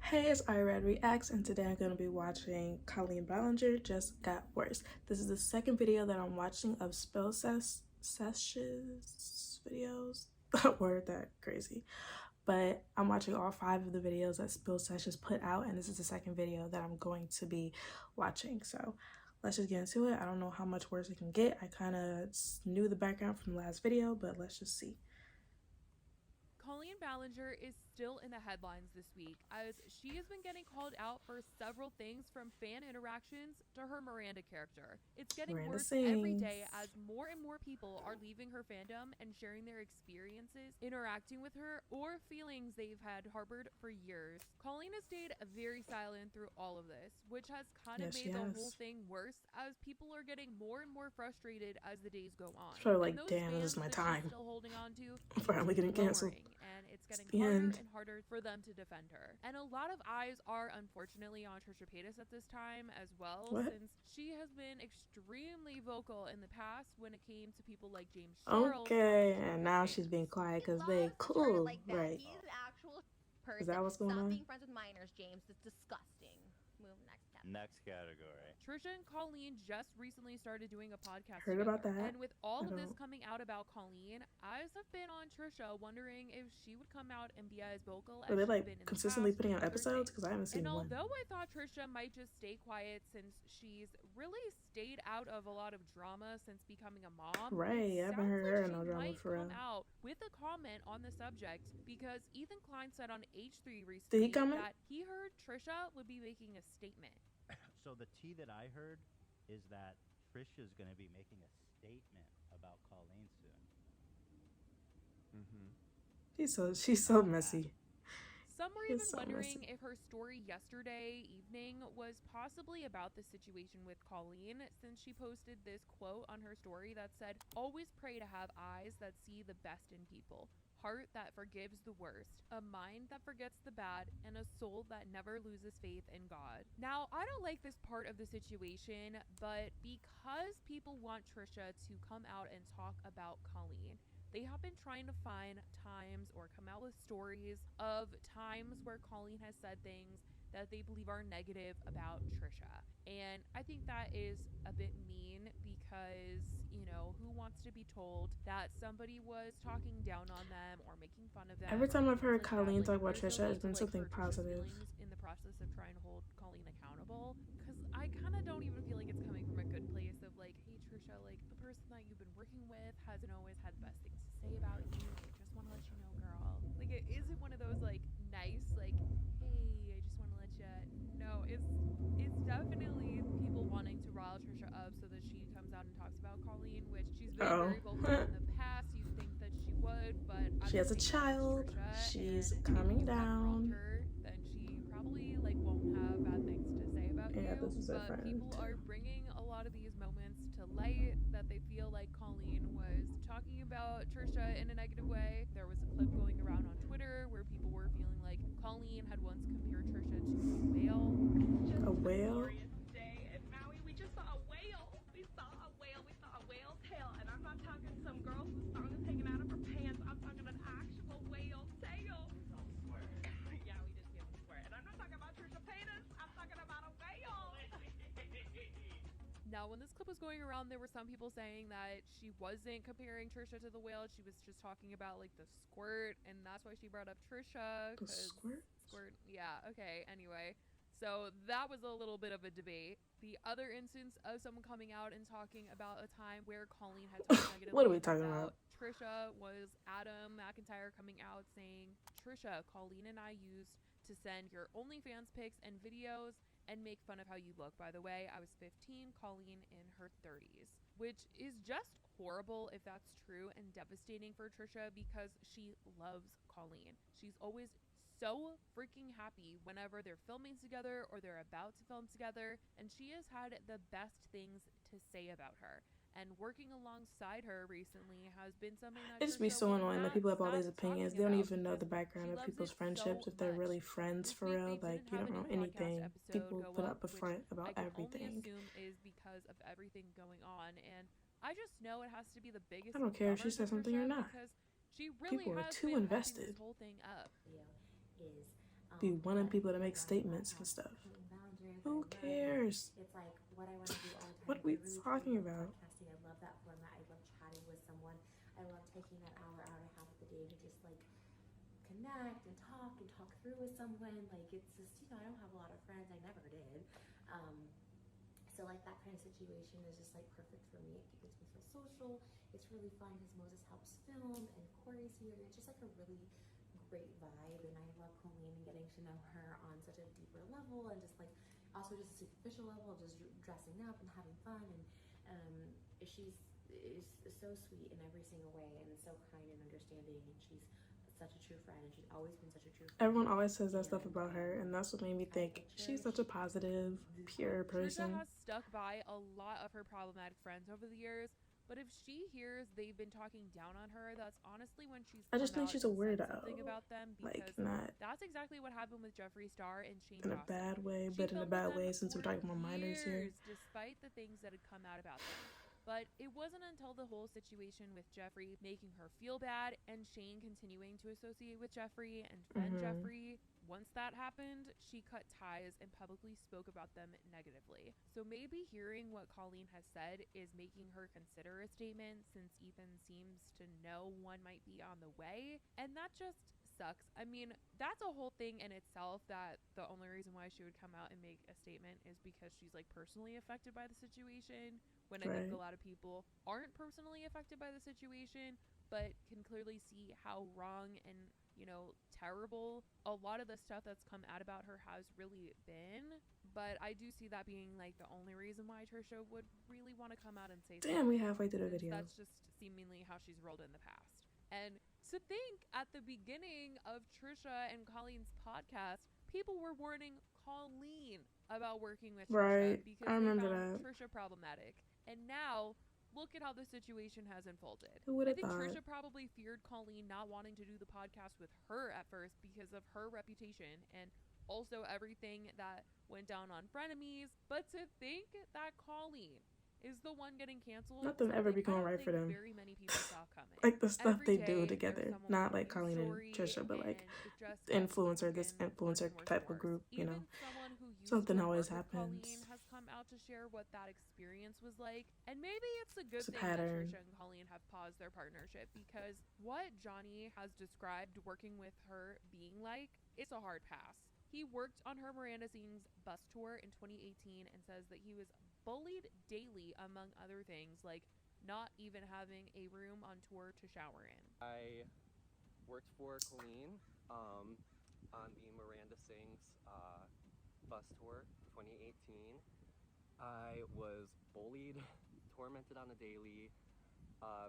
Hey, it's AriRed Reacts, and today I'm going to be watching Colleen Ballinger Just Got Worse. This is the second video that I'm watching of Sesh's videos. That word that crazy. But I'm watching all 5 of the videos that Sesh has put out, and this is the second video that I'm going to be watching. So let's just get into it. I don't know how much worse it can get. I kind of knew the background from the last video, but let's just see. Colleen Ballinger is still in the headlines this week as she has been getting called out for several things from fan interactions to her Miranda character. It's getting worse every day as more and more people are leaving her fandom and sharing their experiences interacting with her or feelings they've had harbored for years. Colleen has stayed very silent through all of this, which has kind of made the whole thing worse as people are getting more and more frustrated as the days go on. So like, damn, this is my time. Still holding on to, I'm finally getting canceled. And it's getting harder and harder for them to defend her. And a lot of eyes are unfortunately on Trisha Paytas at this time as well, since she has been extremely vocal in the past when it came to people like James Charles. Okay, and now she's being quiet because they cool, like right? He's an actual person. Is that what's going on? Stop being friends with minors, James. It's disgusting. Move next category. Trisha and Colleen just recently started doing a podcast Heard together. about that. And with all of this coming out about Colleen, eyes have been on Trisha wondering if she would come out and be as vocal as Are they like been in consistently the past putting out episodes? Because I haven't seen one. And although I thought Trisha might just stay quiet since she's really stayed out of a lot of drama since becoming a mom, right? I haven't heard her in no drama for real. Out with a comment on the subject because Ethan Klein said on H3 recently Did he comment? that he heard Trisha would be making a statement. So the tea that I heard is that Trisha's going to be making a statement about Colleen soon. She's so messy. Some were even wondering if her story yesterday evening was possibly about the situation with Colleen, since she posted this quote on her story that said, "Always pray to have eyes that see the best in people, heart that forgives the worst, a mind that forgets the bad, and a soul that never loses faith in God." Now, I don't like this part of the situation, but because people want Trisha to come out and talk about Colleen, they have been trying to find times or come out with stories of times where Colleen has said things that they believe are negative about Trisha. And I think that is a bit mean because, you know, who wants to be told that somebody was talking down on them or making fun of them? Every time I've heard Colleen talk about Trisha, it's been something positive. In the process of trying to hold Colleen accountable, because I kind of don't even feel like it's coming from a good place of like, hey Trisha, like the person that you've been working with hasn't always had the best things to say about you. I just want to let you know, girl. Like, it isn't one of those like nice, like, hey, I just want to let you know. It's definitely people wanting to rile Trisha up so that she comes out and talks about Colleen, which she's been very vocal in the past. You'd think that she would, but she has a child. She's calming down. Then she probably like won't have bad things to say about you. This is her friend. People are bringing a lot of these moments to light that they feel like Colleen was talking about Trisha in a negative way. There was a clip going around on Twitter where people were feeling like Colleen had once compared Trisha to a whale. A whale? Day in Maui, we just saw a whale. We saw a whale tail, and I'm not talking some girl whose thong is hanging out of her pants. I'm talking an actual whale tail. Yeah, we just gave a swear. And I'm not talking about Trisha Paytas. I'm talking about a whale. Now, when this clip was going around, there were some people saying that she wasn't comparing Trisha to the whale. She was just talking about like the squirt, and that's why she brought up Trisha. The squirt? Squirt. Yeah. Okay. Anyway. So that was a little bit of a debate. The other instance of someone coming out and talking about a time where Colleen had talked negatively what are we talking about? Trisha was Adam McIntyre coming out saying, "Trisha, Colleen and I used to send your OnlyFans pics and videos and make fun of how you look. By the way, I was 15, Colleen in her 30s." Which is just horrible if that's true, and devastating for Trisha because she loves Colleen. She's always so freaking happy whenever they're filming together or they're about to film together, and she has had the best things to say about her. And working alongside her recently has been something that it's be so annoying that people have all these opinions. They don't even know the background of people's friendships, if they're really friends for real. Like, you don't know anything. People put up a front about everything. I assume is because of everything going on, and I just know it has to be the biggest. I don't care if she says something or not. Because she really people are has too been invested. this whole thing up. Is be wanting but, people to you make know, I statements and have stuff. Colleen Ballinger that Who I love, and cares? it's like what I want to do all the time. What are I we really talking truly love about? podcasting. I love that format. I love chatting with someone. I love taking that hour and a half of the day to just like connect and talk through with someone. Like it's just, you know, I don't have a lot of friends. I never did. So like that kind of situation is just like perfect for me. It makes me feel social. It's really fun because Moses helps film and Corey's here. It's just like a really great vibe, and I love Colleen and getting to know her on such a deeper level, and just like also just a superficial level of just dressing up and having fun. And she's is so sweet in every single way, and so kind and understanding, and she's such a true friend, and she's always been such a true friend. Everyone always says that stuff about her, and that's what made me think she's such a positive, pure person. Trisha has stuck by a lot of her problematic friends over the years, but if she hears they've been talking down on her, that's honestly when she's I just come think out she's a and said weirdo. something about them, Like, because not that's exactly what happened with Jeffree Star and Shane in a Dawson. bad way, She but in a filmed with bad them way since we're for talking about minors here. years, despite the things that had come out about them. But it wasn't until the whole situation with Jeffree making her feel bad and Shane continuing to associate with Jeffree and defend Jeffree, once that happened, she cut ties and publicly spoke about them negatively. So maybe hearing what Colleen has said is making her consider a statement, since Ethan seems to know one might be on the way, and that just sucks. I mean, that's a whole thing in itself, that the only reason why she would come out and make a statement is because she's like personally affected by the situation, when I think a lot of people aren't personally affected by the situation, but can clearly see how wrong and, you know, terrible a lot of the stuff that's come out about her has really been. But I do see that being like the only reason why Trisha would really want to come out and say Damn, something. we halfway through the video. That's just seemingly how she's rolled in the past. And to think at the beginning of Trisha and Colleen's podcast, people were warning Colleen about working with Trisha because I remember they found that. Trisha problematic. And now, look at how the situation has unfolded. Who would I have think thought? Trisha probably feared Colleen not wanting to do the podcast with her at first because of her reputation and also everything that went down on Frenemies. But to think that Colleen is the one getting canceled, Not them ever becoming right for them. very many people saw coming. Like the stuff Every they do day, together. there's someone Not like with a Colleen and story, Trisha, but like and it just the gets influencer, this broken influencer worse and type of worse. group, you know. Even someone who used Something to always work with happens. Colleen has come out to share what that experience was like, and maybe it's a good It's a thing pattern. that Trisha and Colleen have paused their partnership, because what Johnny has described working with her being like, it's a hard pass. He worked on her Miranda Sings bus tour in 2018 and says that he was bullied daily, among other things, like not even having a room on tour to shower in. I worked for Colleen on the Miranda Sings bus tour 2018. I was bullied, tormented on a daily,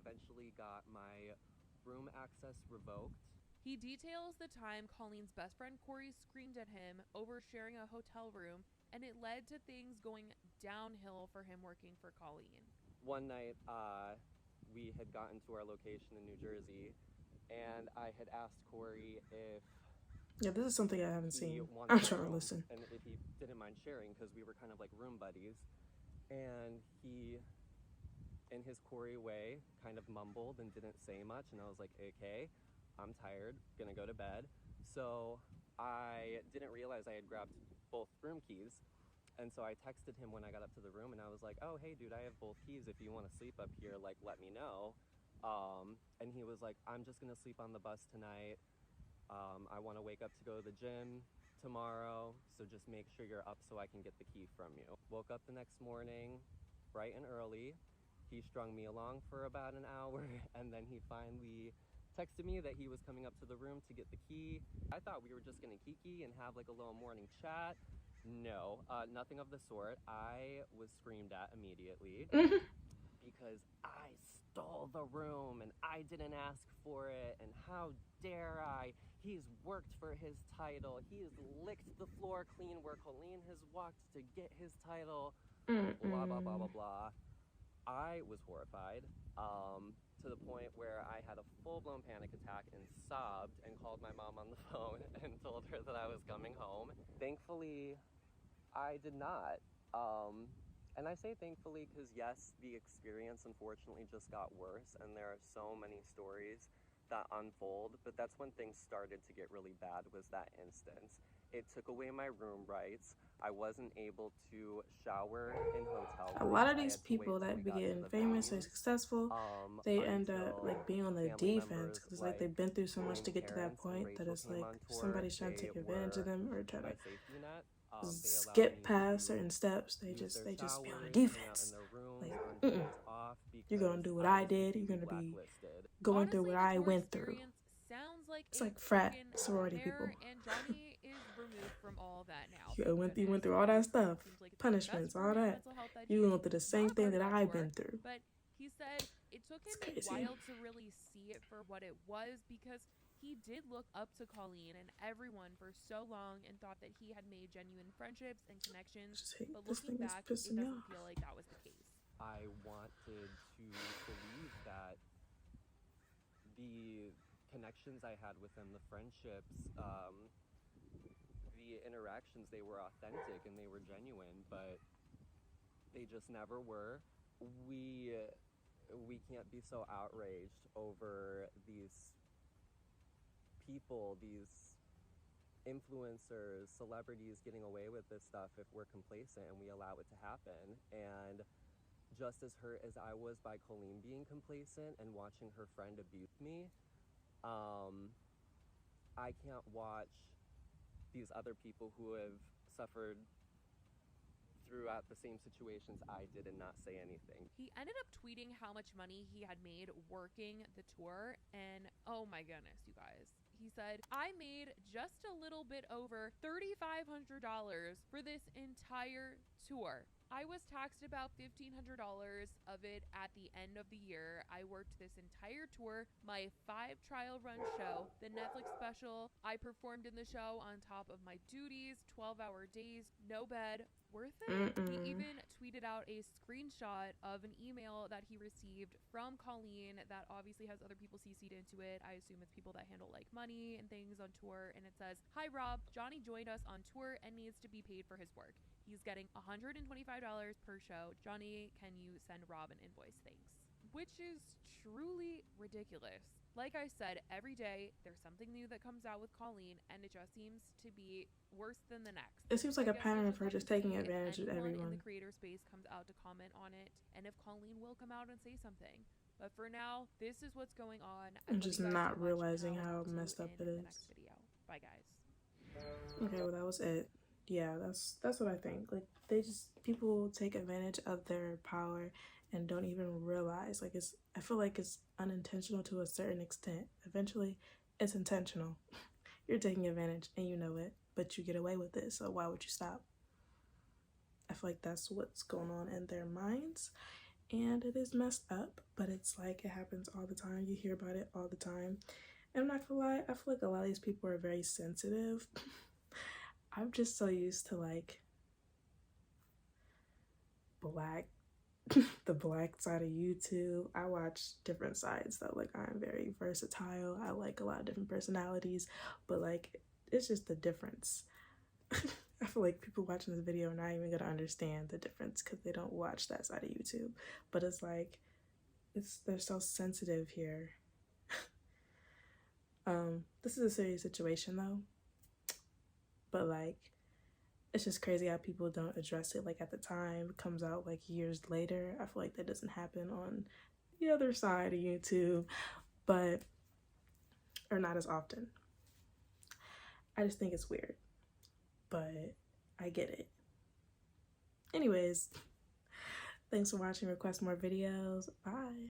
eventually got my room access revoked. He details the time Colleen's best friend Corey screamed at him over sharing a hotel room, and it led to things going downhill for him working for Colleen. One night, we had gotten to our location in New Jersey, and I had asked Corey if Yeah, this is something I haven't he seen. wanted I'm a trying to room, listen. and if he didn't mind sharing, because we were kind of like room buddies. And he, in his Corey way, kind of mumbled and didn't say much, and I was like, okay, I'm tired, gonna go to bed. So I didn't realize I had grabbed both room keys. And so I texted him when I got up to the room, and I was like, oh, hey, dude, I have both keys. If you want to sleep up here, like, let me know. And he was like, I'm just going to sleep on the bus tonight. I want to wake up to go to the gym tomorrow, so just make sure you're up so I can get the key from you. Woke up the next morning, bright and early. He strung me along for about an hour, and then he finally texted me that he was coming up to the room to get the key. I thought we were just going to kiki and have, like, a little morning chat. No, nothing of the sort. I was screamed at immediately because I stole the room and I didn't ask for it, and how dare I? He's worked for his title. He's licked the floor clean where Colleen has walked to get his title. Blah, blah, blah, blah, blah. I was horrified, to the point where I had a full-blown panic attack and sobbed and called my mom on the phone and told her that I was coming home. Thankfully, I did not. And I say thankfully because, yes, the experience unfortunately just got worse, and there are so many stories that unfold, but that's when things started to get really bad, was that instance. It took away my room rights. I wasn't able to shower in hotel rooms. A lot of I these had to wait people till that we be got to getting the famous or venues, successful, they end up until like being on the family defense members because it's like they've been through so much to get to that Parents and point that Rachel it's came like on if tour. somebody's trying to They take advantage of were them or try my to safety net. They allowed skip me past to certain steps, they use just their be on the showers, hang out in defense. their rooms, Like, turn phones off you're gonna because do what I I was did. You're completely gonna be blacklisted. going through what Honestly, the I tour went through. experience sounds like It's a like frat freaking sorority nightmare, people. and Johnny is removed from all that now. You Thank went goodness. through all that stuff, Seems like it's for the best punishments, for all his that. mental health that You he went is through the same not a thing part that of I've tour, been through. But he said it took him It's a crazy. while to really see it for what it was because he did look up to Colleen and everyone for so long and thought that he had made genuine friendships and connections. Just hate But this looking thing is back, it pissing me doesn't off. feel like that was the case. I wanted to believe that the connections I had with him, the friendships, the interactions, they were authentic and they were genuine, but they just never were. We can't be so outraged over these people, these influencers, celebrities getting away with this stuff if we're complacent and we allow it to happen. And just as hurt as I was by Colleen being complacent and watching her friend abuse me, I can't watch these other people who have suffered throughout the same situations I did and not say anything. He ended up tweeting how much money he had made working the tour, and oh my goodness, you guys. He said, I made just a little bit over $3,500 for this entire tour. I was taxed about $1,500 of it at the end of the year. I worked this entire tour, my 5 trial run show, the Netflix special. I performed in the show on top of my duties, 12-hour days, no bed. Worth it? He even tweeted out a screenshot of an email that he received from Colleen that obviously has other people CC'd into it. I assume it's people that handle like money and things on tour. And it says, hi Rob, Johnny joined us on tour and needs to be paid for his work. He's getting $125 per show. Johnny, can you send Rob an invoice? Thanks. Which is truly ridiculous. Like I said, every day there's something new that comes out with Colleen, and it just seems to be worse than the next. It seems like a pattern of her just taking advantage of everyone. In the creator space comes out to comment on it, and if Colleen will come out and say something. But for now, this is what's going on. I'm just not realizing how messed up it is. Next video. Bye guys. Okay, well that was it. Yeah, that's what I think. Like people take advantage of their power and don't even realize. Like I feel like it's unintentional to a certain extent. Eventually it's intentional. You're taking advantage and you know it, but you get away with it, so why would you stop? I feel like that's what's going on in their minds, and it is messed up, but it's like it happens all the time. You hear about it all the time. And I'm not gonna lie, I feel like a lot of these people are very sensitive. I'm just so used to like the black side of YouTube. I watch different sides though. Like I'm very versatile. I like a lot of different personalities, but like it's just the difference. I feel like people watching this video are not even gonna understand the difference because they don't watch that side of YouTube. But it's like they're so sensitive here. This is a serious situation though. But like it's just crazy how people don't address it like at the time. It comes out like years later. I feel like that doesn't happen on the other side of YouTube, or not as often. I just think it's weird, but I get it. Anyways, thanks for watching. Request more videos. Bye.